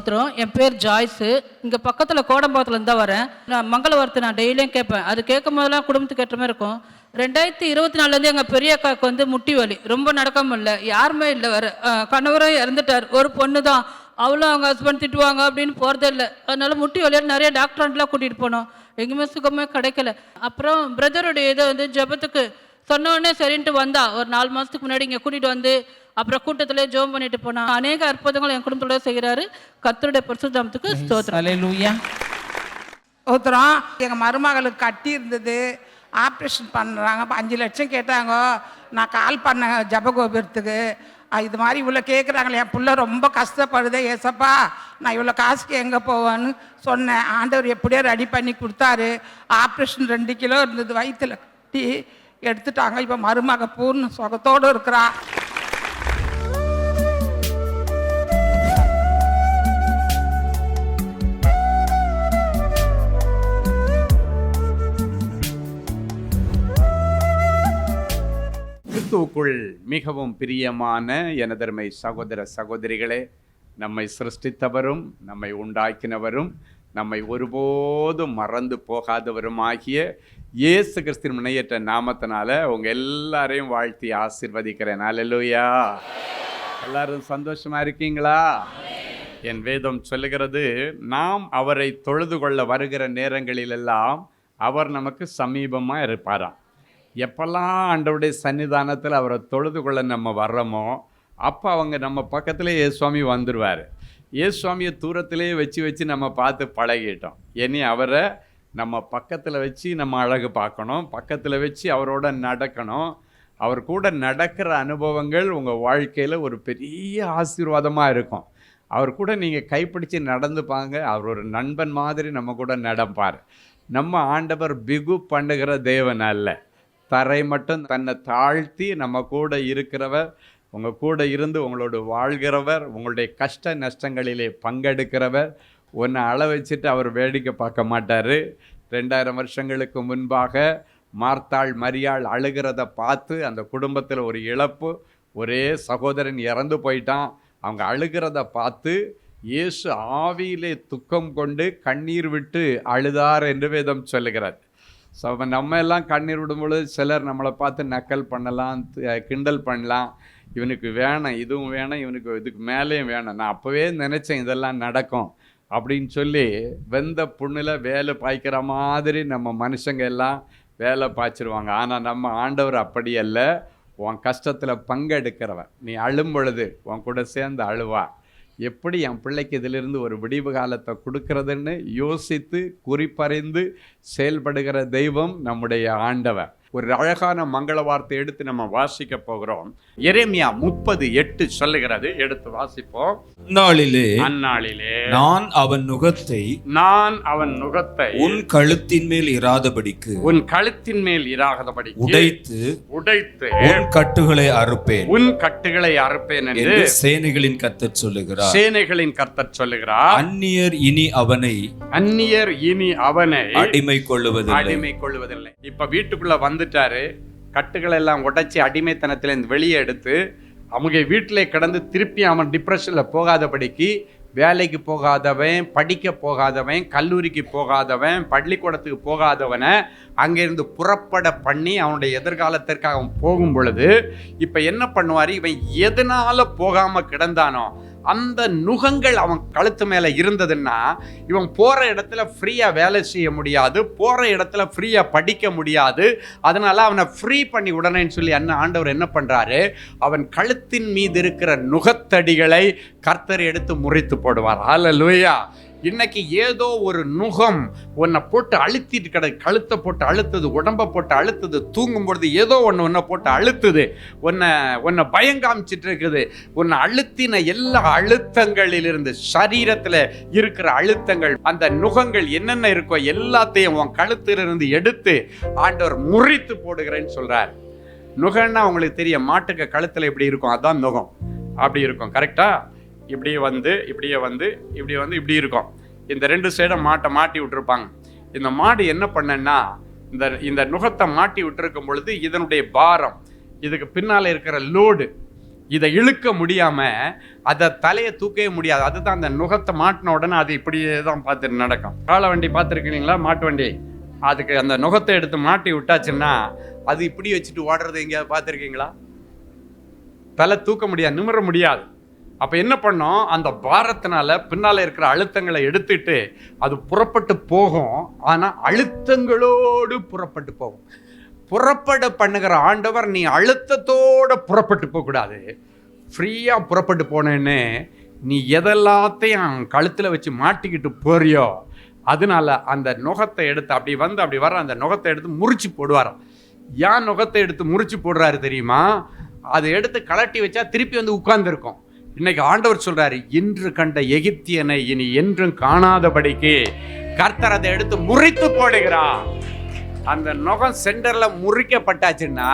ஸ்தோத்திரம். என் பேர் ஜாய்ஸு. இங்கே பக்கத்தில் கோடம்பாக்கத்துலேருந்து தான் வரேன். நான் மங்களவாரத்தை நான் டெய்லியும் கேட்பேன். அது கேட்கும் போதெல்லாம் குடும்பத்துக்கு ஏற்ற மாதிரி இருக்கும். 2024 எங்கள் பெரிய அக்காவுக்கு வந்து முட்டி வலி, ரொம்ப நடக்க முடியல, யாருமே இல்லை, வேறு கணவரும் இறந்துட்டார், ஒரு பொண்ணு தான், அவளும் அவங்க ஹஸ்பண்ட் திட்டுவாங்க அப்படின்னு போகிறதே இல்லை. அதனால முட்டி வலியாக நிறைய டாக்டர்லாம் கூட்டிகிட்டு போனோம், எங்கேயுமே சுகமே கிடைக்கல. அப்புறம் பிரதருடைய இதை வந்து ஜெபத்துக்கு சொன்னோடனே சரின்ட்டு வந்தா, ஒரு 4 மாதத்துக்கு முன்னாடி இங்கே கூட்டிகிட்டு வந்து அப்புறம் கூட்டத்திலே ஜெபம் பண்ணிட்டு போனா. அநேக அற்புதங்கள் என் குடும்பத்தோட செய்கிறாரு. கர்த்தருடைய பரிசுத்த நாமத்துக்கு ஸ்தோத்திரம். ஹல்லேலூயா. ஸ்தோத்திரம். எங்கள் மருமகளுக்கு கட்டி இருந்தது, ஆப்ரேஷன் பண்ணுறாங்க. 5 லட்சம் கேட்டாங்க. நான் கால் பண்ணேன் ஜபகோபுரத்துக்கு. இது மாதிரி இவ்வளோ கேட்குறாங்களே, என் பிள்ளை ரொம்ப கஷ்டப்படுதே ஏசப்பா, நான் இவ்வளோ காசுக்கு எங்கே போவேன்னு சொன்னேன். ஆண்டவர் எப்படியோ ரெடி பண்ணி கொடுத்தாரு. ஆப்ரேஷன் 2 கிலோ இருந்தது, வயிற்றில் கட்டி எடுத்துட்டாங்க. இப்போ மருமக பூர்ண சுகத்தோடு இருக்கிறா. கிறிஸ்துவுக்குள் மிகவும் பிரியமான எனதருமை சகோதர சகோதரிகளே, நம்மை சிருஷ்டித்தவரும் நம்மை உண்டாக்கினவரும் நம்மை ஒருபோதும் மறந்து போகாதவருமாகிய இயேசு கிறிஸ்துவின் முனையற்ற நாமத்தினால உங்க எல்லாரையும் வாழ்த்தி ஆசீர்வதிக்கிறேன். அல்லேலூயா. எல்லாரும் சந்தோஷமா இருக்கீங்களா? என் வேதம் சொல்லுகிறது, நாம் அவரை தொழுது கொள்ள வருகிற நேரங்களிலெல்லாம் அவர் நமக்கு சமீபமாக இருப்பாராம். எப்பெல்லாம் ஆண்டவருடைய சன்னிதானத்தில் அவரை தொழுது கொள்ள நம்ம வர்றோமோ அப்போ அவங்க நம்ம பக்கத்திலே இயேசுவாமி வந்துடுவார். இயேசுவாமியை தூரத்திலே வச்சு நம்ம பார்த்து பழகிட்டோம். இனி அவரை நம்ம பக்கத்தில் வச்சு நம்ம அழகு பார்க்கணும், பக்கத்தில் வச்சு அவரோட நடக்கணும். அவர் கூட நடக்கிற அனுபவங்கள் உங்கள் வாழ்க்கையில் ஒரு பெரிய ஆசீர்வாதமாக இருக்கும். அவர் கூட நீங்கள் கைப்பிடிச்சு நடந்துப்பாங்க. அவர் ஒரு நண்பன் மாதிரி நம்ம கூட நடப்பார். நம்ம ஆண்டவர் பிகு பண்ணுகிற தேவன் அல்ல, தரை மட்டும் தன்னை தாழ்த்தி நம்ம கூட இருக்கிறவர், உங்கள் கூட இருந்து உங்களோட வாழ்கிறவர், உங்களுடைய கஷ்ட நஷ்டங்களிலே பங்கெடுக்கிறவர். ஒன்று அள வச்சுட்டு அவர் வேடிக்கை பார்க்க மாட்டார். 2000 வருஷங்களுக்கு முன்பாக மார்த்தாள் மரியாள் அழுகிறத பார்த்து அந்த குடும்பத்தில் ஒரு இழப்பு, ஒரே சகோதரன் இறந்து போயிட்டான். அவங்க அழுகிறத பார்த்து இயேசு ஆவியிலே துக்கம் கொண்டு கண்ணீர் விட்டு அழுதார் என்று வேதம் சொல்லுகிறார். ஸோ நம்ம எல்லாம் கண்ணீர் விடும்பொழுது சிலர் நம்மளை பார்த்து நக்கல் பண்ணலாம், கிண்டல் பண்ணலாம். இவனுக்கு வேணும், இதுவும் வேணும், இவனுக்கு இதுக்கு மேலேயும் வேணும், நான் அப்போவே நினச்சேன் இதெல்லாம் நடக்கும் அப்படின்னு சொல்லி வெந்த புண்ணில் வேலை பாய்க்கிற மாதிரி நம்ம மனுஷங்க எல்லாம் வேலை பாய்ச்சிருவாங்க. ஆனால் நம்ம ஆண்டவர் அப்படி அல்ல. உன் கஷ்டத்தில் பங்கெடுக்கிறவன், நீ அழும் பொழுது உன் கூட சேர்ந்து அழுவா. எப்படி என் பிள்ளைக்கு இதிலிருந்து ஒரு விடிவு காலத்தை கொடுக்கறதுன்னு யோசித்து குறிப்பறிந்து செயல்படுகிற தெய்வம் நம்முடைய ஆண்டவர். ஒரு அழகான மங்கள வார்த்தை எடுத்து நம்ம வாசிக்க போகிறோம். எரேமியா 30:8 சொல்லுகிறது, எடுத்து வாசிப்போம். அந்நாளிலே நான் அவன் நுகத்தை உன் கழுத்தின் மேல் இராதபடிக்கு உடைத்து உன் கட்டுகளை அறுப்பேன் என்று சேனைகளின் கர்த்தர் சொல்லுகிறார். அந்நியர் இனி அவனை அடிமை கொள்ளுவதில்லை. இப்ப வீட்டுக்குள்ள வந்துட்டாரு, கட்டுகளை எல்லாம் உடைச்சி அடிமைத்தனத்திலேருந்து வெளியே எடுத்து அவங்க வீட்டிலே கிடந்து திருப்பி அவன் டிப்ரெஷனில் போகாதபடிக்கு, வேலைக்கு போகாதவன், படிக்க போகாதவன், கல்லூரிக்கு போகாதவன், பள்ளிக்கூடத்துக்கு போகாதவனை அங்கேருந்து புறப்பட பண்ணி அவனுடைய எதிர்காலத்திற்கு அவன் போகும் பொழுது இப்போ என்ன பண்ணுவார், இவன் எதனால போகாமல் கிடந்தானோ அந்த நுகங்கள் அவன் கழுத்து மேலே இருந்ததுன்னா இவன் போகிற இடத்துல ஃப்ரீயாக வேலை செய்ய முடியாது, போகிற இடத்துல ஃப்ரீயாக படிக்க முடியாது. அதனால் அவனை ஃப்ரீ பண்ணி உடனேன்னு சொல்லி ஆண்டவர் என்ன பண்ணுறாரு, அவன் கழுத்தின் மீது இருக்கிற நுகத்தடிகளை கர்த்தர் எடுத்து முறித்து போடுவார். ஹல்லேலூயா. இன்னைக்கு ஏதோ ஒரு நுகம் உன்னை போட்டு அழுத்திட்டு கழுத்தை போட்டு அழுத்துது, உடம்பை போட்டு அழுத்துது, தூங்கும் பொழுது ஏதோ ஒன்று போட்டு அழுத்துது, உன்னை பயங்காமிச்சிட்டு இருக்குது. உன்னை அழுத்தின எல்லா அழுத்தங்களிலிருந்து, சரீரத்தில் இருக்கிற அழுத்தங்கள், அந்த நுகங்கள் என்னென்ன இருக்கோ எல்லாத்தையும் உன் கழுத்திலிருந்து எடுத்து ஆண்டவர் முறித்து போடுகிறேன்னு சொல்றார். நுகன்னா உங்களுக்கு தெரியும், மாட்டுக்கு கழுத்தில் எப்படி இருக்கும், அதான் நுகம். அப்படி இருக்கும், கரெக்டா? இப்படியே வந்து இப்படி இருக்கும். இந்த 2 சைடும் மாட்டி விட்டுருப்பாங்க. இந்த மாடு என்ன பண்ணன்னா, இந்த நுகத்தை மாட்டி விட்டுருக்கும் பொழுது இதனுடைய பாரம், இதுக்கு பின்னால் இருக்கிற லோடு, இதை இழுக்க முடியாமல் அதை தலையை தூக்கவே முடியாது. அதுதான் அந்த நுகத்தை மாட்டின உடனே அது இப்படியே தான் பார்த்துட்டு நடக்கும். காளை வண்டி பார்த்துருக்கீங்களா? மாட்டு வண்டி. அதுக்கு அந்த நுகத்தை எடுத்து மாட்டி விட்டாச்சுன்னா அது இப்படி வச்சுட்டு ஓடுறது எங்கேயாவது பார்த்துருக்கீங்களா? தலை தூக்க முடியாது, நிமிர முடியாது. அப்போ என்ன பண்ணோம், அந்த பாரத்தினால பின்னால் இருக்கிற அழுத்தங்களை எடுத்துட்டு அது புறப்பட்டு போகும். ஆனால் அழுத்தங்களோடு புறப்பட்டு போகும். புறப்பட பண்ணுகிற ஆண்டவர் நீ அழுத்தத்தோடு புறப்பட்டு போகக்கூடாது. ஃப்ரீயாக புறப்பட்டு போனேன்னு நீ எதெல்லாத்தையும் கழுத்தில் வச்சு மாட்டிக்கிட்டு போறியோ அதனால அந்த நுகத்தை எடுத்து அப்படி வர அந்த நுகத்தை எடுத்து முறிச்சு போடுவாராம். ஏன் நுகத்தை எடுத்து முறிச்சு போடுறாரு தெரியுமா? அதை எடுத்து கலட்டி வச்சா திருப்பி வந்து உட்கார்ந்துருக்கும். இன்னைக்கு ஆண்டவர் சொல்றாரு, இன்று கண்ட எகிப்தியனை இனி என்றும் காணாதபடிக்கு கர்த்தர் அதை எடுத்து முறித்து போடுகிறார். அந்த நுகம் சென்டர்ல முறிக்கப்பட்டாச்சுன்னா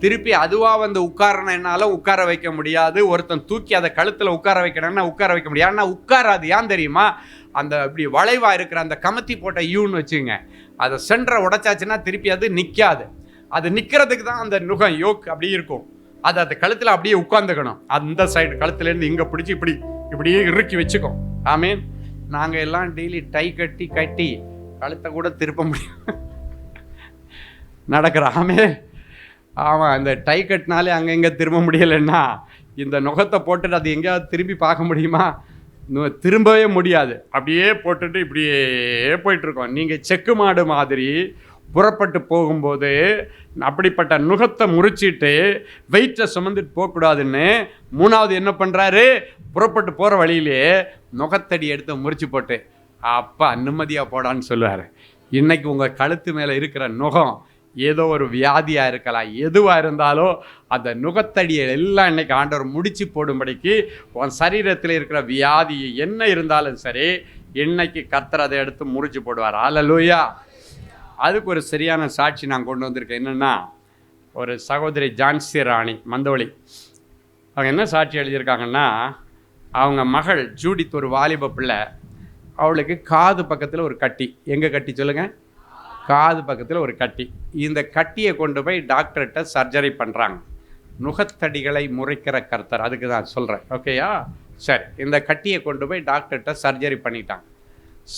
திருப்பி அதுவா வந்து உட்காரனாலும் உட்கார வைக்க முடியாது. ஒருத்தன் தூக்கி அதை கழுத்துல உட்கார வைக்கணும்னா உட்கார வைக்க முடியாது. ஆனால் உட்காராது. ஏன் தெரியுமா? அந்த இப்படி வளைவா இருக்கிற அந்த கமத்தி போட்ட யூன்னு வச்சுங்க, அதை சென்டரை உடைச்சாச்சுன்னா திருப்பி அது நிற்காது. அது நிற்கிறதுக்கு தான் அந்த நுகம் யோக் அப்படி இருக்கும். அது அந்த கழுத்தில் அப்படியே உட்காந்துக்கணும். அந்த சைடு கழுத்துலேருந்து இங்கே பிடிச்சி இப்படியே இறுக்கி வச்சுக்கோம். ஆமீன். நாங்கள் எல்லாம் டெய்லி டை கட்டி கழுத்தை கூட திருப்ப முடியும் நடக்கிறாமே. ஆமாம், அந்த டை கட்டினாலே அங்கே திரும்ப முடியலைன்னா இந்த நுகத்தை போட்டுட்டு அது எங்கேயாவது திரும்பி பார்க்க முடியுமா? திரும்பவே முடியாது. அப்படியே போட்டுட்டு இப்படியே போயிட்டுருக்கோம். நீங்கள் செக்கு மாடு மாதிரி புறப்பட்டு போகும்போது அப்படிப்பட்ட நுகத்தை முறிச்சிட்டு வெயிட்டை சுமந்துட்டு போகக்கூடாதுன்னு மூணாவது என்ன பண்ணுறாரு, புறப்பட்டு போகிற வழியிலே நுகத்தடி எடுத்து முறிச்சு போட்டு அப்பா நிம்மதியாக போடான்னு சொல்லுவார். இன்னைக்கு உங்கள் கழுத்து மேலே இருக்கிற நுகம் ஏதோ ஒரு வியாதியாக இருக்கலாம். எதுவாக இருந்தாலும் அந்த நுகத்தடியை எல்லாம் இன்னைக்கு ஆண்டவர் முடிச்சு போடும்படிக்கு உன் சரீரத்தில் இருக்கிற வியாதி என்ன இருந்தாலும் சரி, இன்னைக்கு கர்த்தர் அதை எடுத்து முறிச்சு போடுவார். அல்லேலூயா. அதுக்கு ஒரு சரியான சாட்சி நான் கொண்டு வந்திருக்கேன். என்னென்னா, ஒரு சகோதரி ஜான்சி ராணி மந்தவழி, அவங்க என்ன சாட்சி எழுதியிருக்காங்கன்னா, அவங்க மகள் ஜூடித் ஒரு வாலிப பிள்ளை, அவளுக்கு காது பக்கத்தில் ஒரு கட்டி. எங்கே கட்டி சொல்லுங்கள்? காது பக்கத்தில் ஒரு கட்டி. இந்த கட்டியை கொண்டு போய் டாக்டர்கிட்ட சர்ஜரி பண்ணுறாங்க. நுகத்தடிகளை முறைக்கிற கர்த்தர், அதுக்கு தான் சொல்கிறேன். ஓகேயா? சரி, இந்த கட்டியை கொண்டு போய் டாக்டர்கிட்ட சர்ஜரி பண்ணிட்டாங்க.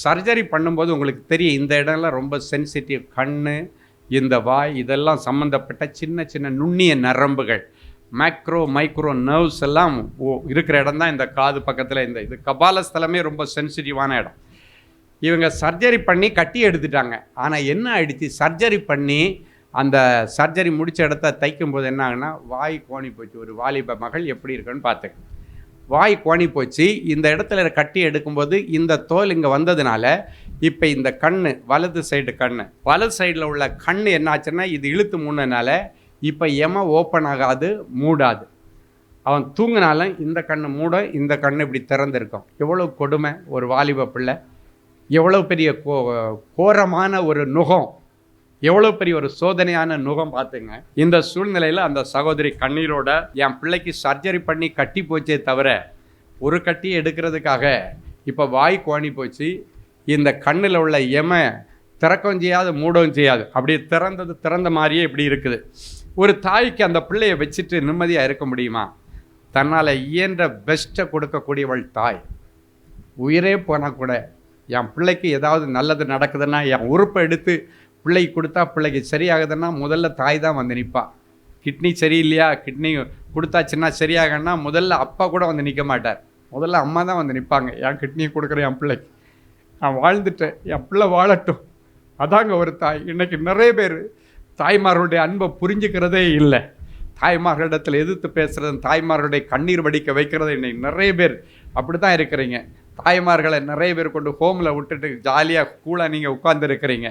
சர்ஜரி பண்ணும்போது உங்களுக்கு தெரியும், இந்த இடம்லாம் ரொம்ப சென்சிட்டிவ். கண், இந்த வாய், இதெல்லாம் சம்மந்தப்பட்ட சின்ன சின்ன நுண்ணிய நரம்புகள், மேக்ரோ மைக்ரோ நர்வ்ஸ் எல்லாம் இருக்கிற இடம் தான் இந்த காது பக்கத்தில். இது கபாலஸ்தலமே ரொம்ப சென்சிட்டிவான இடம். இவங்க சர்ஜரி பண்ணி கட்டி எடுத்துட்டாங்க. ஆனால் என்ன ஆயிடுச்சு, சர்ஜரி பண்ணி அந்த சர்ஜரி முடித்த இடத்த தைக்கும்போது என்ன ஆகுனா, வாய் கோணி போச்சு. ஒரு வாலிப மகள் எப்படி இருக்குன்னு பார்த்துக்க, வாய் கோணி போச்சு. இந்த இடத்துல கட்டி எடுக்கும்போது இந்த தோல் இங்கே வந்ததுனால இப்போ இந்த கண், வலது சைடில் உள்ள கண் என்ன ஆச்சுன்னா, இது இழுத்து மூணுனால இப்போ ஓப்பன் ஆகாது, மூடாது. அவன் தூங்கினாலும் இந்த கண் மூட, இந்த கண் இப்படி திறந்திருக்கும். எவ்வளோ கொடுமை! ஒரு வாலிப பிள்ளை, எவ்வளோ பெரிய கோரமான ஒரு நுகம், எவ்வளோ பெரிய ஒரு சோதனையான நுகம் பார்த்துங்க. இந்த சூழ்நிலையில் அந்த சகோதரி கண்ணீரோட, என் பிள்ளைக்கு சர்ஜரி பண்ணி கட்டி போச்சே தவிர ஒரு கட்டி எடுக்கிறதுக்காக இப்போ வாய் கோணி போச்சு. இந்த கண்ணில் உள்ள திறக்கவும் செய்யாது, மூடவும் செய்யாது. அப்படியே திறந்த மாதிரியே இப்படி இருக்குது. ஒரு தாய்க்கு அந்த பிள்ளையை வச்சுட்டு நிம்மதியாக இருக்க முடியுமா? தன்னால் இயன்ற பெஸ்ட்டை கொடுக்கக்கூடியவள் தாய். உயிரே போனால் கூட என் பிள்ளைக்கு ஏதாவது நல்லது நடக்குதுன்னா, என் உறுப்பை எடுத்து பிள்ளைக்கு கொடுத்தா பிள்ளைக்கு சரியாகுதுன்னா முதல்ல தாய் தான் வந்து நிற்பா. கிட்னி சரியில்லையா, கிட்னி கொடுத்தாச்சுன்னா சரியாகன்னா முதல்ல அப்பா கூட வந்து நிற்க மாட்டார், முதல்ல அம்மா தான் வந்து நிற்பாங்க. என் கிட்னியை கொடுக்குறேன் என் பிள்ளைக்கு, நான் வாழ்ந்துட்டேன், என் பிள்ளை வாழட்டும். அதாங்க ஒரு தாய். இன்றைக்கி நிறைய பேர் தாய்மார்களுடைய அன்பை புரிஞ்சுக்கிறதே இல்லை. தாய்மார்களிடத்தில் எதிர்த்து பேசுகிறது, தாய்மார்களுடைய கண்ணீர் வடிக்க வைக்கிறது. இன்னைக்கு நிறைய பேர் அப்படி தான் இருக்கிறீங்க. தாய்மார்களை நிறைய பேர் கொண்டு ஹோமில் விட்டுட்டு ஜாலியாக கூலாக நீங்கள் உட்கார்ந்துருக்கிறீங்க.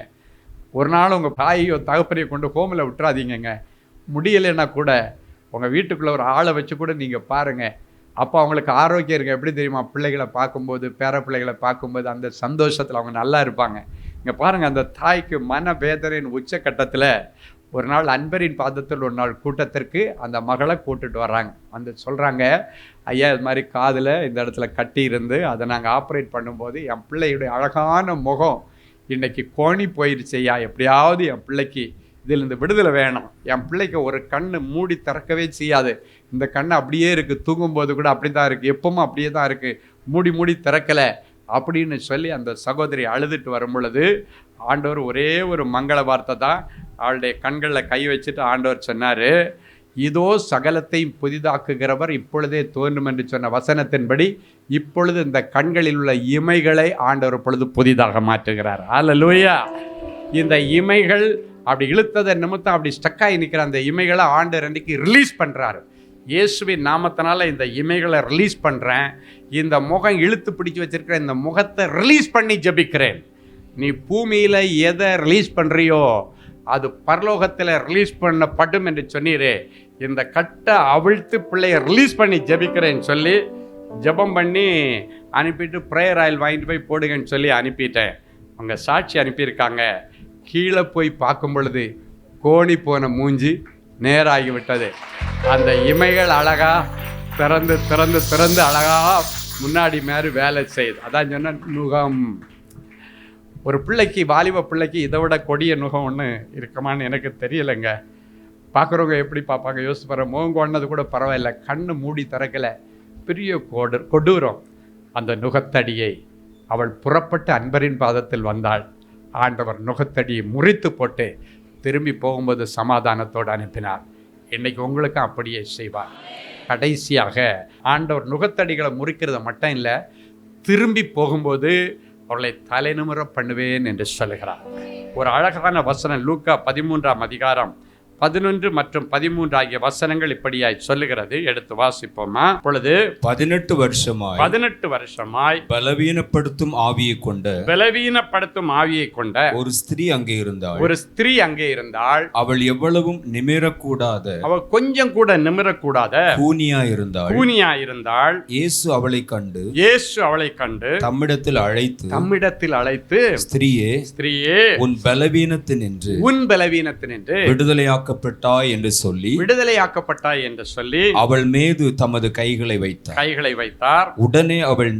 ஒரு நாள் உங்கள் தாயையோ தகப்பனையோ கொண்டு ஹோமில் விட்டுறாதீங்க. முடியலைன்னா கூட உங்கள் வீட்டுக்குள்ளே ஒரு ஆளை வச்சு கூட நீங்கள் பாருங்கள். அப்போ அவங்களுக்கு ஆரோக்கியம் இருக்குது. எப்படி தெரியுமா? பிள்ளைகளை பார்க்கும்போது, பேர பிள்ளைகளை பார்க்கும்போது அந்த சந்தோஷத்தில் அவங்க நல்லா இருப்பாங்க. இங்கே பாருங்கள், அந்த தாய்க்கு மன வேதனையின் உச்சக்கட்டத்தில் ஒரு நாள் அன்பரின் பாதத்தில் ஒரு நாள் கூட்டத்திற்கு அந்த மகளை கூட்டுட்டு வர்றாங்க. வந்து சொல்கிறாங்க, ஐயா இது மாதிரி காதில் இந்த இடத்துல கட்டி இருந்து அதை நாங்கள் ஆப்ரேட் பண்ணும்போது என் பிள்ளையுடைய அழகான முகம் இன்றைக்கி கோணி போயிடுச்சு ஐயா, எப்படியாவது என் பிள்ளைக்கு இதில் இந்த விடுதலை வேணும். என் பிள்ளைக்கு ஒரு கண்ணு மூடி திறக்கவே செய்யாது, இந்த கண்ணு அப்படியே இருக்குது, தூங்கும்போது கூட அப்படி தான் இருக்குது, எப்பவும் அப்படியே தான் இருக்குது, மூடி திறக்கலை அப்படின்னு சொல்லி அந்த சகோதரி அழுதுட்டு வரும் பொழுது ஆண்டவர் ஒரே ஒரு மங்கள வார்த்தை தான் அவளுடைய கண்களில் கை வச்சுட்டு ஆண்டவர் சொன்னார், இதோ சகலத்தையும் புதிதாக்குகிறவர் இப்பொழுதே தோன்றும் என்று சொன்ன வசனத்தின்படி இப்பொழுது இந்த கண்களில் உள்ள இமைகளை ஆண்டவர் பொழுது புதிதாக மாற்றுகிறார். அல்லேலூயா. இந்த இமைகள் அப்படி இழுத்ததை நிமித்தம் அப்படி ஸ்டக்காகி நிற்கிற அந்த இமைகளை ஆண்டவர் அன்றைக்கு ரிலீஸ் பண்ணுறாரு. இயேசுவின் நாமத்தினால இந்த இமைகளை ரிலீஸ் பண்ணுறேன், இந்த முகம் இழுத்து பிடிச்சி வச்சிருக்கிற இந்த முகத்தை ரிலீஸ் பண்ணி ஜெபிக்கிறேன். நீ பூமியில் எதை ரிலீஸ் பண்ணுறியோ அது பரலோகத்தில் ரிலீஸ் பண்ணப்படும் என்று சொன்னீரே, இந்த கட்டை அவிழ்த்து பிள்ளைய ரிலீஸ் பண்ணி ஜெபிக்கிறேன்னு சொல்லி ஜெபம் பண்ணி அனுப்பிட்டு ப்ரேயர் ஆயில் வாங்கிட்டு போய் போடுங்கன்னு சொல்லி அனுப்பிட்டேன். அவங்க சாட்சி அனுப்பியிருக்காங்க. கீழே போய் பார்க்கும் பொழுது கோணி போன மூஞ்சி நேராகி விட்டது. அந்த இமைகள் அழகா திறந்து திறந்து திறந்து அழகா முன்னாடி மாதிரி வேலை செய்யுது. அதான் சொன்ன நுகம். ஒரு பிள்ளைக்கு, வாலிப பிள்ளைக்கு இதை விட கொடிய நுகம் ஒன்று இருக்குமான்னு எனக்கு தெரியலைங்க. பார்க்குறவங்க எப்படி பார்ப்பாங்க யோசிச்சு பாரு. முகம் கொண்டது கூட பரவாயில்ல, கண்ணு மூடி திறக்கலை, பெரிய கொடூரம். அந்த நுகத்தடியை அவள் புறப்பட்டு அன்பரின் பாதத்தில் வந்தாள். ஆண்டவர் நுகத்தடியை முறித்து போட்டு திரும்பி போகும்போது சமாதானத்தோடு அனுப்பினார். இன்றைக்கி உங்களுக்கும் அப்படியே செய்வார். கடைசியாக ஆண்டவர் நுகத்தடிகளை முறிக்கிறத மட்டும் இல்லை, திரும்பி போகும்போது அவர்களை தலைநிமிர பண்ணுவேன் என்று சொல்லுகிறார். ஒரு அழகான வசனம் லூக்கா 13ஆம் அதிகாரம் 11 மற்றும் 13 ஆகிய வசனங்கள் இப்படியாய் சொல்லுகிறது. எடுத்து வாசிப்போமா? பொழுது 18 வருஷமாய் பலவீனப்படுத்தும் ஆவியை கொண்ட ஒரு ஸ்திரீ அங்கே இருந்தாள். அவள் எவ்வளவும் நிமிரக்கூடாத, அவள் கொஞ்சம் கூட நிமிரக்கூடாத கூனியா இருந்தாள். இயேசு அவளை கண்டு தம்மிடத்தில் அழைத்து ஸ்திரீயே உன் பலவீனத்தினின்று விடுதலையாக்கப்பட்டாய் என்று சொல்லி அவள் மீது தமது கைகளை வைத்தார். உடனே அவள்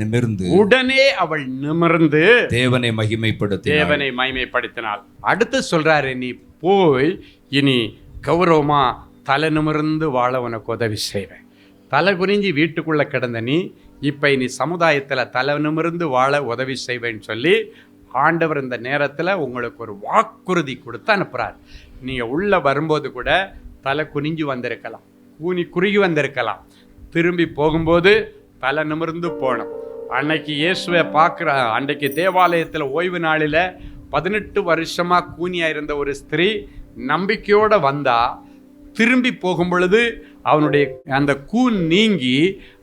நிமிர்ந்து தேவனை மகிமைப்படுத்தினாள். அடுத்து சொல்றாரு, நீ போய் இனி கௌரவமா தலை நிமிர்ந்து வாழ உனக்கு உதவி செய்வேன். தலை குனிஞ்சி வீட்டுக்குள்ள கிடந்த நீ இப்ப நீ சமுதாயத்துல தலை நிமிர்ந்து வாழ உதவி செய்வேன்னு சொல்லி ஆண்டவர் இந்த நேரத்தில் உங்களுக்கு ஒரு வாக்குறுதி கொடுத்து அனுப்புகிறார். நீங்கள் உள்ளே வரும்போது கூட தலை குனிஞ்சு வந்திருக்கலாம், குறுகி வந்திருக்கலாம். திரும்பி போகும்போது தலை நிமிர்ந்து போகணும். அன்னைக்கு இயேசுவை பார்க்குற அன்றைக்கு தேவாலயத்தில் ஓய்வு நாளில் 18 வருஷமாக கூனியாக இருந்த ஒரு ஸ்திரீ நம்பிக்கையோடு வந்தா, திரும்பி போகும் பொழுது அவனுடைய அந்த கூன் நீங்கி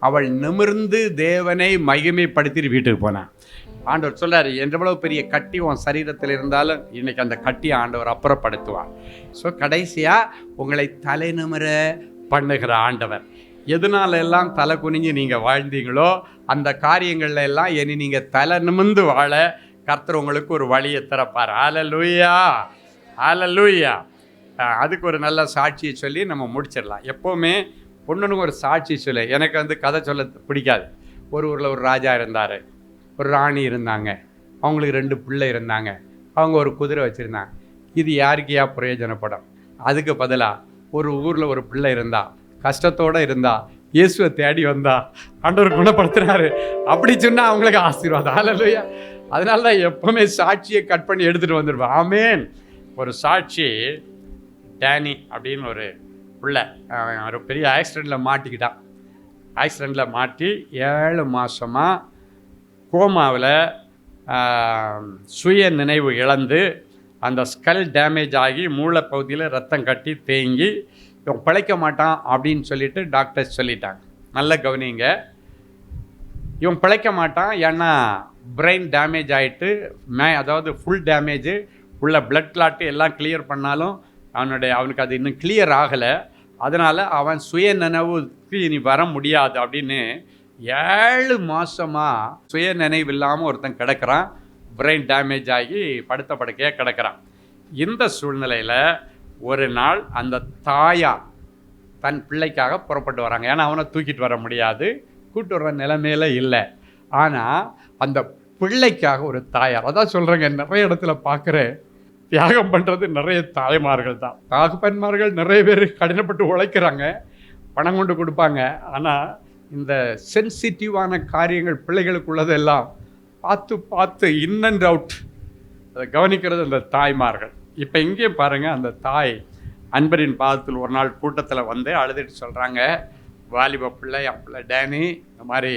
அவள் நிமிர்ந்து தேவனை மகிமைப்படுத்தி வீட்டுக்கு போனான். ஆண்டவர் சொல்றாரு, எவ்வளவு பெரிய கட்டி உன் சரீரத்தில் இருந்தாலும் இன்னைக்கு அந்த கட்டியை ஆண்டவர் அப்புறப்படுத்துவார். ஸோ கடைசியாக உங்களை தலை நிமிர பண்ணுகிற ஆண்டவர். எதனால எல்லாம் தலை குனிஞ்சு நீங்கள் வாழ்ந்தீங்களோ அந்த காரியங்கள்ல எல்லாம் இனி நீங்கள் தலை நிமிர்ந்து வாழ கர்த்தர் உங்களுக்கு ஒரு வழியை திறப்பார். அல்லேலூயா, அல்லேலூயா. அதுக்கு ஒரு நல்ல சாட்சியை சொல்லி நம்ம முடிச்சிடலாம். எப்போவுமே பொண்ணுன்னு ஒரு சாட்சி சொல்லு. எனக்கு கதை சொல்ல பிடிக்காது. ஒரு ஊரில் ஒரு ராஜா இருந்தார், ஒரு ராணி இருந்தாங்க, அவங்களுக்கு 2 பிள்ளை இருந்தாங்க, அவங்க ஒரு குதிரை வச்சுருந்தாங்க. இது யாருக்கையா பிரயோஜனப்படும்? அதுக்கு பதிலாக ஒரு ஊரில் ஒரு பிள்ளை இருந்தா, கஷ்டத்தோடு இருந்தா, இயேசுவை தேடி வந்தா, ஆண்டவர் குணப்படுத்துறாரு. அப்படி சொன்னால் அவங்களுக்கு ஆசீர்வாதம். அல்லேலூயா. அதனால தான் எப்பவுமே சாட்சியை கட் பண்ணி எடுத்துகிட்டு வந்துடுவேன். ஆமேன். ஒரு சாட்சி, டேனி அப்படின்னு ஒரு பிள்ளை ஒரு பெரிய ஆக்சிடெண்ட்டில் மாட்டிக்கிட்டான். ஆக்சிடெண்ட்டில் மாட்டி 7 மாதமாக கோமாவில் சுய நினைவு இழந்து அந்த ஸ்கல் டேமேஜ் ஆகி மூளை பகுதியில் ரத்தம் கட்டி தேங்கி இவன் பிழைக்க மாட்டான் அப்படின்னு சொல்லிட்டு டாக்டர்ஸ் சொல்லிட்டாங்க. நல்ல கவனிங்க, இவன் பிழைக்க மாட்டான். ஏன்னா பிரெயின் டேமேஜ் ஆகிட்டு அதாவது ஃபுல் டேமேஜு, உள்ள பிளட் கிளாட்டு எல்லாம் கிளியர் பண்ணாலும் அவனுக்கு அது இன்னும் கிளியர் ஆகலை. அதனால் அவன் சுய நினைவுக்கு இனி வர முடியாது அப்படின்னு 7 மாதமாக சுய நினைவு இல்லாமல் ஒருத்தன் கிடக்கிறான். பிரெயின் டேமேஜ் ஆகி படுத்த படுக்கையாக கிடக்கிறான். இந்த சூழ்நிலையில் ஒரு நாள் அந்த தாயார் தன் பிள்ளைக்காக புறப்பட்டு வராங்க. ஏன்னா அவனை தூக்கிட்டு வர முடியாது, கூட்டு வர்ற நிலைமையில இல்லை. ஆனால் அந்த பிள்ளைக்காக ஒரு தாயார், அதான் சொல்கிறேங்க, நிறைய இடத்துல பார்க்குறேன், தியாகம் பண்ணுறது நிறைய தாய்மார்கள் தான். தகப்பன்மார்கள் நிறைய பேர் கடினப்பட்டு உழைக்கிறாங்க, பணம் கொண்டு கொடுப்பாங்க. ஆனால் இந்த சென்சிட்டிவான காரியங்கள் பிள்ளைகளுக்குள்ளதெல்லாம் பார்த்து இன் அண்ட் அவுட் அதை கவனிக்கிறது அந்த தாய்மார்கள். இப்போ இங்கே பாருங்கள், அந்த தாய் அன்பரின் பாதத்தில் ஒரு நாள் கூட்டத்தில் வந்து அழுதுட்டு சொல்கிறாங்க, வாலிப பிள்ளை என் பிள்ளை டேனி இந்த மாதிரி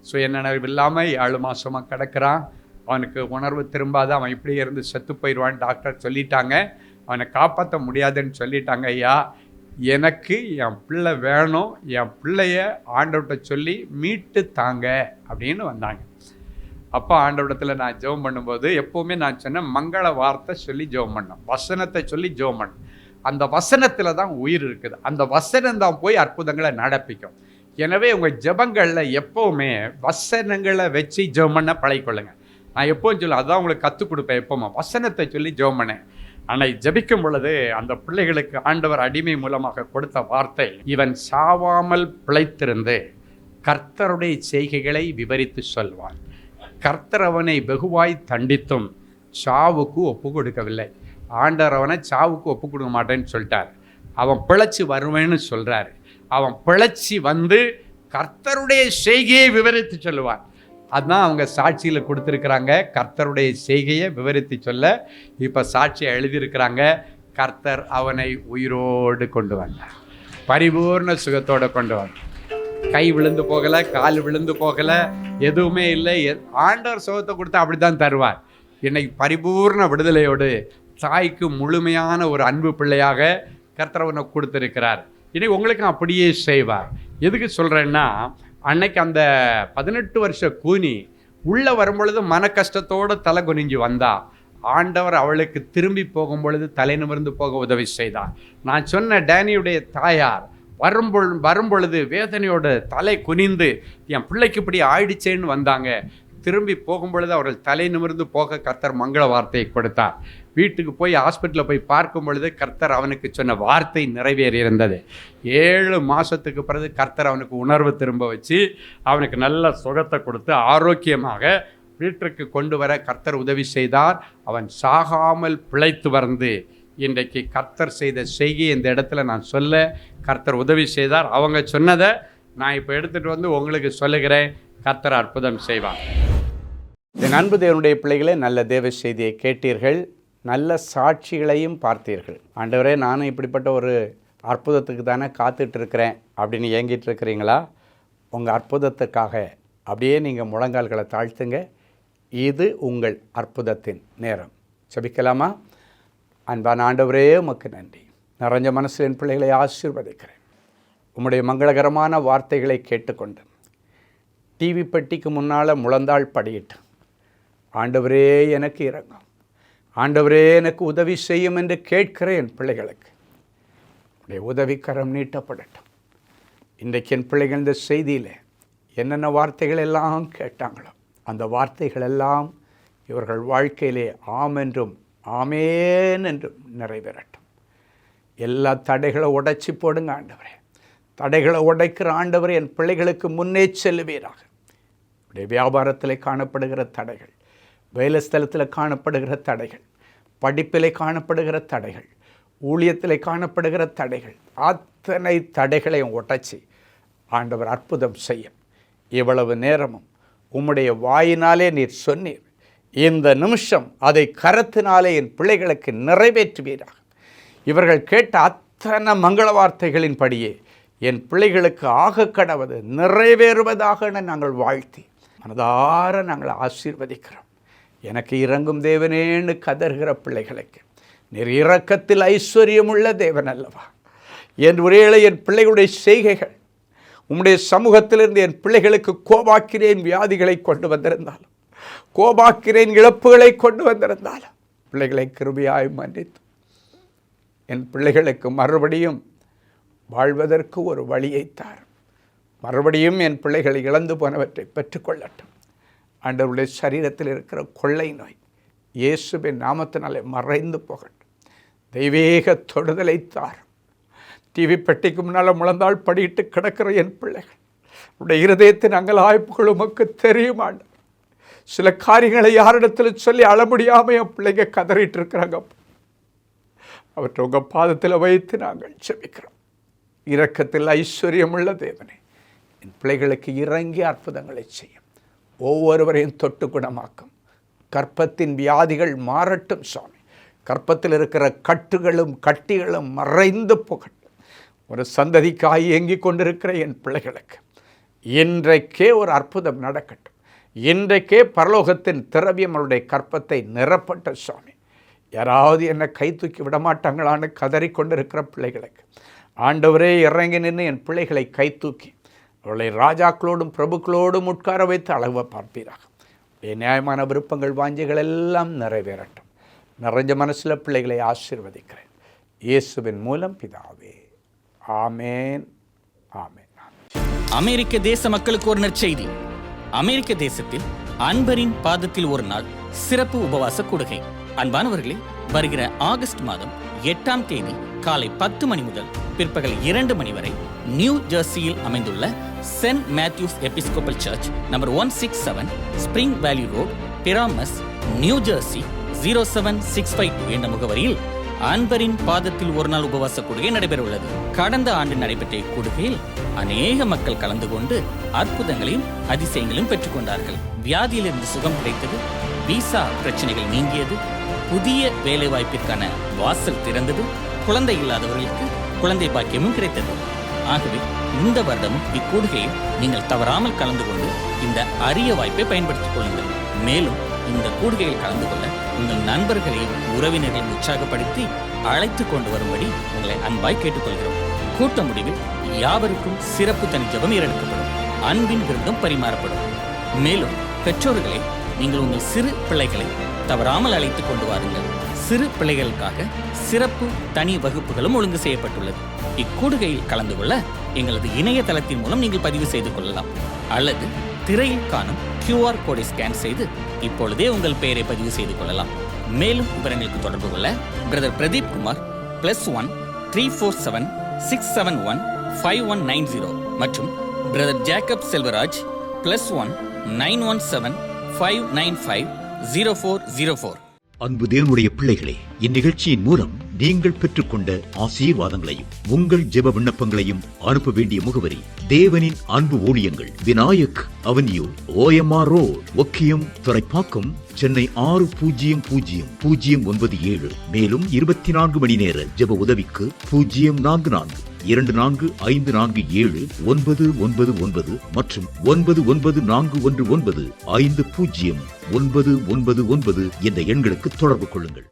சுயநினைவு இல்லாமல் 7 மாதமாக கிடக்கிறான், அவனுக்கு உணர்வு திரும்பாது, அவன் இப்படியே இருந்து செத்து போயிடுவான்னு டாக்டர் சொல்லிட்டாங்க, அவனை காப்பாற்ற முடியாதுன்னு சொல்லிட்டாங்க. ஐயா, எனக்கு என் பிள்ளை வேணும், என் பிள்ளைய ஆண்டவர்கிட்ட சொல்லி மீட்டு தாங்க அப்படின்னு வந்தாங்க. அப்போ ஆண்டவரிடத்தில் நான் ஜெபம் பண்ணும்போது எப்போவுமே நான் சொன்னேன், மங்கள வார்த்தை சொல்லி ஜெபம் பண்ணேன், வசனத்தை சொல்லி ஜெபம் பண்ணேன். அந்த வசனத்தில் தான் உயிர் இருக்குது, அந்த வசனம் தான் போய் அற்புதங்களை நடப்பிக்கும். எனவே உங்கள் ஜெபங்களில் எப்போவுமே வசனங்களை வச்சு ஜெபம் பண்ண பழகிக்கொள்ளுங்க. நான் எப்போவும் சொல்ல அதான் உங்களுக்கு கற்றுக் கொடுப்பேன், எப்போவுமே வசனத்தை சொல்லி ஜெபம் பண்ணேன். ஆனால் ஜெபிக்கும் பொழுது அந்த பிள்ளைகளுக்கு ஆண்டவர் அடிமை மூலமாக கொடுத்த வார்த்தை, இவன் சாவாமல் பிழைத்திருந்து கர்த்தருடைய செய்கைகளை விவரித்து சொல்வான். கர்த்தர் அவனை வெகுவாய் தண்டித்தும் சாவுக்கு ஒப்பு கொடுக்கவில்லை. ஆண்டவர் அவனை சாவுக்கு ஒப்பு கொடுக்க மாட்டேன்னு சொல்லிட்டார். அவன் பிழைச்சி வருவேன்னு சொல்கிறாரு. அவன் பிழைச்சி வந்து கர்த்தருடைய செய்கையை விவரித்து சொல்லுவான். அதுதான் அவங்க சாட்சியில் கொடுத்துருக்குறாங்க, கர்த்தருடைய செய்கையை விவரித்து சொல்ல. இப்போ சாட்சியை எழுதியிருக்கிறாங்க, கர்த்தர் அவனை உயிரோடு கொண்டு வந்தார், பரிபூர்ண சுகத்தோடு கொண்டு வந்தார். கை விழுந்து போகலை, கால் விழுந்து போகலை, எதுவுமே இல்லை. ஆண்டவர் சுகத்தை கொடுத்தா அப்படி தான் தருவார். இன்னைக்கு பரிபூர்ண விடுதலையோடு தாய்க்கு முழுமையான ஒரு அன்பு பிள்ளையாக கர்த்தர் அவனை கொடுத்துருக்கிறார். இன்னைக்கு உங்களுக்கும் அப்படியே செய்வார். எதுக்கு சொல்கிறேன்னா, அன்னைக்கு அந்த 18 வருஷ கூனி உள்ளே வரும்பொழுது மன கஷ்டத்தோடு தலை குனிஞ்சு வந்தா, ஆண்டவர் அவளுக்கு திரும்பி போகும் பொழுது தலை நிமிர்ந்து போக உதவி செய்தார். நான் சொன்ன டேனியுடைய தாயார் வரும்பொழுது வேதனையோட தலை குனிந்து என் பிள்ளைக்கு இப்படி ஆயிடுச்சேன்னு வந்தாங்க. திரும்பி போகும்பொழுது அவர்கள் தலை நிமிர்ந்து போக கர்த்தர் மங்கள வார்த்தையை கொடுத்தார். வீட்டுக்கு போய் ஹாஸ்பிட்டலில் போய் பார்க்கும் பொழுது கர்த்தர் அவனுக்கு சொன்ன வார்த்தை நிறைவேறியிருந்தது. 7 மாதத்துக்கு பிறகு கர்த்தர் அவனுக்கு உணர்வு திரும்ப வச்சு அவனுக்கு நல்ல சுகத்தை கொடுத்து ஆரோக்கியமாக வீட்டிற்கு கொண்டு வர கர்த்தர் உதவி செய்தார். அவன் சாகாமல் பிழைத்து வந்து இன்றைக்கு கர்த்தர் செய்த செய்கை இந்த இடத்துல நான் சொல்ல கர்த்தர் உதவி செய்தார். அவங்க சொன்னதை நான் இப்போ எடுத்துகிட்டு வந்து உங்களுக்கு சொல்லுகிறேன், கர்த்தர் அற்புதம் செய்வார். என் அன்பு தேவனுடைய பிள்ளைகளே, நல்ல தேவ செய்தியை கேட்டீர்கள், நல்ல சாட்சிகளையும் பார்த்தீர்கள். ஆண்டவரே, நானும் இப்படிப்பட்ட ஒரு அற்புதத்துக்கு தானே காத்துட்ருக்கிறேன் அப்படின்னு ஏங்கிட்டு இருக்கிறீங்களா? உங்கள் அற்புதத்துக்காக அப்படியே நீங்கள் முழங்கால்களை தாழ்த்துங்க. இது உங்கள் அற்புதத்தின் நேரம். ஜெபிக்கலாமா? அன்பான ஆண்டவரே, உமக்கு நன்றி. நிறைஞ்ச மனசில் என் பிள்ளைகளை ஆசீர்வதிக்கிறேன். உம்முடைய மங்களகரமான வார்த்தைகளை கேட்டுக்கொண்டு டிவி பெட்டிக்கு முன்னால் முழந்தாள் படியிட்டு, ஆண்டவரே எனக்கு இரங்கும், ஆண்டவரே எனக்கு உதவி செய்யும் என்று கேட்கிற என் பிள்ளைகளுக்கு உடைய உதவிக்கரம் நீட்டப்படட்டும். இன்றைக்கு என் பிள்ளைகள் இந்த செய்தியில் என்னென்ன வார்த்தைகள் எல்லாம் கேட்டாங்களோ அந்த வார்த்தைகள் எல்லாம் இவர்கள் வாழ்க்கையிலே ஆம் என்றும் ஆமேன் என்றும் நிறைவேறட்டும். எல்லா தடைகளை உடைச்சி போடுங்க ஆண்டவரே. தடைகளை உடைக்கிற ஆண்டவரே, என் பிள்ளைகளுக்கு முன்னே செல்லுவீராக. உடைய வியாபாரத்தில் காணப்படுகிற தடைகள், வேலை ஸ்தலத்தில் காணப்படுகிற தடைகள், படிப்பில் காணப்படுகிற தடைகள், ஊழியத்தில் காணப்படுகிற தடைகள், அத்தனை தடைகளையும் உடைச்சி ஆண்டவர் அற்புதம் செய்யும். இவ்வளவு நேரமும் உம்முடைய வாயினாலே நீர் சொன்னீர், இந்த நிமிஷம் அதை கரத்தினாலே என் பிள்ளைகளுக்கு நிறைவேற்றுவீராக. இவர்கள் கேட்ட அத்தனை மங்கள வார்த்தைகளின்படியே என் பிள்ளைகளுக்கு ஆக கடவது நிறைவேறுவதாக நாங்கள் வாழ்த்தி மனதார நாங்கள் ஆசீர்வதிக்கிறோம். எனக்கு இறங்கும் தேவனேன்னு கதறுகிற பிள்ளைகளுக்கு நீர் இரக்கத்தில் ஐஸ்வர்யமுள்ள தேவன் அல்லவா? என் ஒரேளை என் பிள்ளைகளுடைய செய்கைகள் உம்முடைய சமூகத்திலிருந்து என் பிள்ளைகளுக்கு கோபாக்கிறேன் வியாதிகளை கொண்டு வந்திருந்தாலும், கோபாக்கிறேன் இழப்புகளை கொண்டு வந்திருந்தாலும், பிள்ளைகளை கிருபையாய் மன்னித்து என் பிள்ளைகளுக்கு மறுபடியும் வாழ்வதற்கு ஒரு வழியை தார். மறுபடியும் என் பிள்ளைகளை இழந்து போனவற்றை பெற்றுக்கொள்ளட்டும். ஆண்டவருடைய சரீரத்தில் இருக்கிற கொள்ளை நோய் இயேசுவின் நாமத்தினாலே மறைந்து போகட்டும். தெய்வீக தொடுதலை தார். டிவி பெட்டிக்கு முன்னால் முழந்தாள் படியிட்டு கிடக்கிற என் பிள்ளைகள் உடைய இருதயத்தின் அங்கலாய்ப்புகள் உமக்கு தெரியும் ஆண்டவர். சில காரியங்களை யாரிடத்தில் சொல்லி அழ முடியாமல் என் பிள்ளைங்க கதறிட்டு இருக்கிறாங்க. அவற்றை உங்கள் பாதத்தில் வைத்து நாங்கள் ஜெபிக்கிறோம். இரக்கத்தில் ஐஸ்வர்யமுள்ள தேவனே, என் பிள்ளைகளுக்கு இறங்கி அற்புதங்களை செய்யும். ஒவ்வொருவரையும் தொட்டு குணமாக்கும். கற்பத்தின் வியாதிகள் மாறட்டும் சுவாமி. கற்பத்தில் இருக்கிற கட்டுகளும் கட்டிகளும் மறைந்து போகட்டும். ஒரு சந்ததிக்காய் ஏங்கிக் கொண்டிருக்கிற என் பிள்ளைகளுக்கு இன்றைக்கே ஒரு அற்புதம் நடக்கட்டும். இன்றைக்கே பரலோகத்தின் திரவியம் அவருடைய கற்பத்தை நிரப்பட்ட சுவாமி. யாராவது என்னை கை தூக்கி விடமாட்டாங்களான்னு கதறிக்கொண்டிருக்கிற பிள்ளைகளுக்கு ஆண்டவரே இறங்கி நின்று என் பிள்ளைகளை கை தூக்கி அவளை ராஜாக்களோடும் பிரபுக்களோடும் உட்கார வைத்து அழகு பார்ப்பீராக. நியாயமான விருப்பங்கள் வாஞ்சைகள் எல்லாம் நிறைவேறட்டும். நிறைஞ்ச மனசில் பிள்ளைகளை ஆசீர்வதிக்கிறேன் இயேசுவின் மூலம் பிதாவே. ஆமேன், ஆமேன். அமெரிக்க தேச மக்களுக்கு ஒரு நற்செய்தி. அமெரிக்க தேசத்தில் அன்பரின் பாதத்தில் ஒரு நாள் சிறப்பு உபவாச கூடுகை. அன்பானவர்களே, வருகிற ஆகஸ்ட் மாதம் 8ஆம் தேதி காலை 10 மணி முதல் பிற்பகல் 2 மணி வரை நியூ ஜெர்சியில் அமைந்துள்ள saint Matthews Episcopal church number 167 spring valley road, Paramus, New Jersey 07652 என்ற முகவரியில் அன்பரின் பாதத்தில் ஒரு நாள் உபவாச கூடுகை நடைபெற உள்ளது. கடந்த ஆண்டு நடைபெற்ற இக்கூடுகையில் அநேக மக்கள் கலந்து கொண்டு அற்புதங்களையும் அதிசயங்களையும் பெற்றுக் கொண்டார்கள். வியாதியிலிருந்து சுகம் கிடைத்தது, விசா பிரச்சனைகள் நீங்கியது, புதிய வேலைவாய்ப்பிற்கான வாசல் திறந்தது, குழந்தை இல்லாதவர்களுக்கு குழந்தை பாக்கியமும் கிடைத்தது. ஆகவே இந்த வருடமும் இக்கூடுகையில் நீங்கள் தவறாமல் கலந்து கொண்டு இந்த அரிய வாய்ப்பை பயன்படுத்திக் கொள்ளுங்கள். மேலும் இந்த கூடுகையில் கலந்து கொள்ள உங்கள் நண்பர்களையும் உறவினர்களையும் உற்சாகப்படுத்தி அழைத்து கொண்டு வரும்படி உங்களை அன்பாய் கேட்டுக்கொள்கிறோம். கூட்ட முடிவில் யாவருக்கும் சிறப்பு தனி ஜெபம் ஏறெடுக்கப்படும். அன்பின் விருந்தும் பரிமாறப்படும். மேலும் பெற்றோர்களே, நீங்கள் உங்கள் சிறு பிள்ளைகளை தவறாமல் அழைத்து கொண்டு வாருங்கள். சிறு பிள்ளைகளுக்காக சிறப்பு தனி வகுப்புகளும் ஒழுங்கு செய்யப்பட்டுள்ளது. இக்கூடுகையில் கலந்து கொள்ள எங்களது இணையதளத்தின் மூலம் நீங்கள் பதிவு செய்து கொள்ளலாம். அல்லது திரையில் காணும் QR கோடை ஸ்கேன் செய்து இப்பொழுதே உங்கள் பெயரை பதிவு செய்து கொள்ளலாம். மேலும் விவரங்களுக்கு தொடர்பு கொள்ள பிரதர் பிரதீப் குமார் +1 347 671 5190 மற்றும் பிரதர் ஜேக்கப் செல்வராஜ் +1 917 595 0404. அன்பு தேவனுடைய பிள்ளைகளே, இந்நிகழ்ச்சியின் மூலம் நீங்கள் பெற்றுக்கொண்ட ஆசீர்வாதங்களையும் உங்கள் ஜெப விண்ணப்பங்களையும் அனுப்ப வேண்டிய முகவரி: தேவனின் அன்பு ஊழியங்கள், Vinayak avenue, OMR road, Okkiyam, Thoraipakkam, Chennai 600097. மேலும் 24 மணி நேர ஜெப உதவிக்கு 044 2454 7999 மற்றும் 994119 5099 என்ற எண்களுக்கு தொடர்பு கொள்ளுங்கள்.